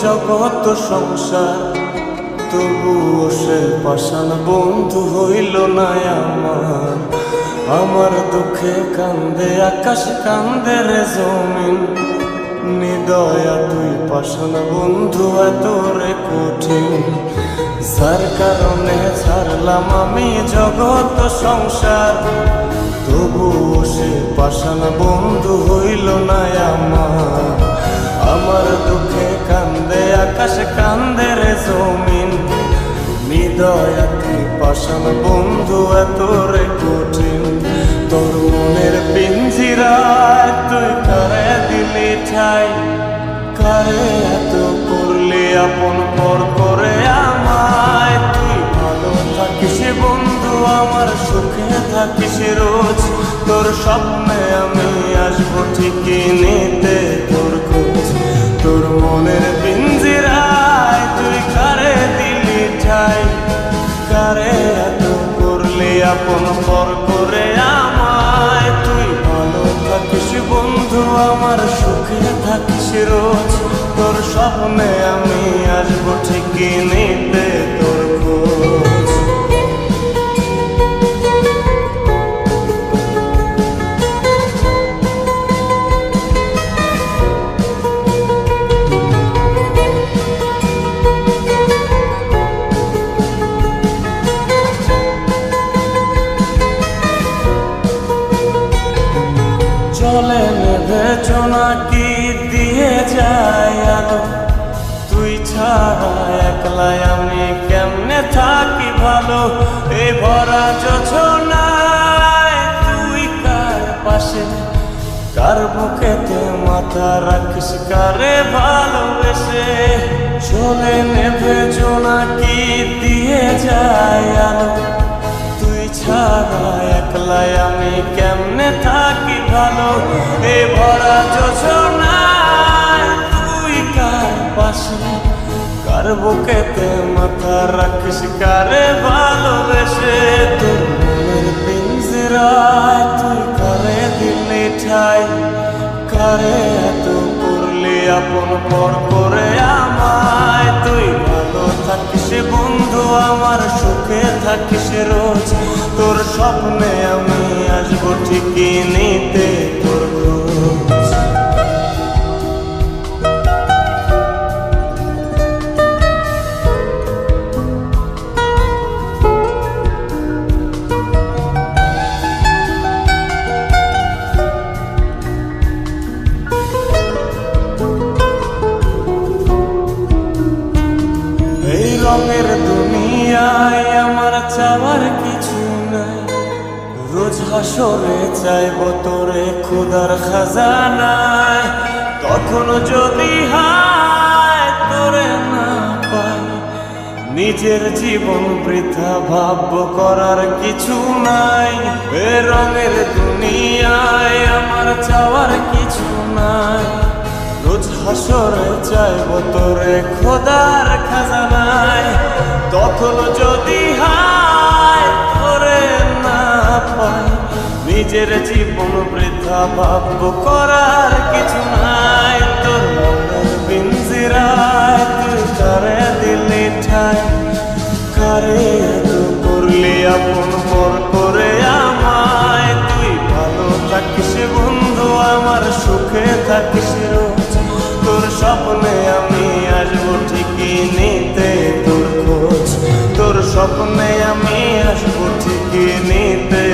জগৎ সংসার, তবুও সে পাষাণ বন্ধু হইল না আমার। আমার দুঃখে কান্দে আকাশ, কান্দে রে জমিন, নিদয়া তুই পাষাণ বন্ধু এত রে কঠিন। যার কারণে ছাড়লাম আমি জগৎ সংসার, তবুও সে পাষাণ বন্ধু হইল না আমার। আমার দুঃখে কান্দে আকাশ, কান্দে রে জমিন, নিদয়া তুই পাষাণ বন্ধু এত রে কঠিন। তোর মনের পিঞ্জিরায় তুই কারে দিলি ঠাই, কারে এত করলি আপন পর করে আমায়। তুই ভালো থাকিস বন্ধু আমার, সুখে থাকিস রোজ, তোর স্বপ্নে আমি আসবো ঠিকই নিতে তোর খোঁজ। তোর মনের পিঞ্জিরায় তুই কারে দিলি ঠাই, কারে এত করলি আপন পর করে আমায়। তুই ভালো থাকিস বন্ধু আমার, সুখে থাকিস রোজ, তোর স্বপ্নে আমি আসবো ঠিকই নিতে তোর খোঁজ। চলে নেভে জোনাকি দিয়ে যায় আলো, তুই ছাড়া একলাই আমি কেমনে থাকি ভালো। এই ভরা যোছনায় তুই কার পাশে, কার বুকেতে মাথা রাখিস, কারে ভালোবেসে। চলে নেভে জোনাকি দিয়ে যায় আলো, তুই ছাড়া একলাই আমি কেমনে থাকি ভালো। এ ভরা যোছনায় তুই কার পাশে, কার বুকেতে মাথা রাখিস, কারে ভালোবেসে। তোর মনের পিঞ্জিরায় তুই কারে দিলি ঠাই, কারে এত করলি আপন পর করে আমায়। তুই ভালো থাকিস বন্ধু আমার, সুখে থাকিস রোজ, তোর স্বপ্নে আমি আসবো ঠিকই নিতে তোর খোঁজ। এই রঙের দুনিয়ায় আমার চাওয়ার কিছু নাই, রোজ হাসরে চাইব তোরে খোদার খাজানায়। তখন যদি হায় তোরে না পাই, নিজের জীবন বৃথা ভাবব করার কিছু নাই। এ রঙের দুনিয়ায় আমার চাওয়ার কিছু নাই, রোজ হাসরে চাইব তোরে খোদার খাজানায়। তখন যদি হায় তোরে না পাই, নিজের জীবন বৃথা ভাবব করার কিছু নাই। তোর মনের পিঞ্জিরায় তুই কারে দিলি ঠাই, কারে এত করলি আপন পর করে আমায়। তুই ভালো থাকিস বন্ধু আমার, সুখে থাকিস রোজ, তোর স্বপ্নে আমি আসবো ঠিকই নিতে তোর খোঁজ। তোর স্বপ্নে আমি আসবো ঠিকই নিতে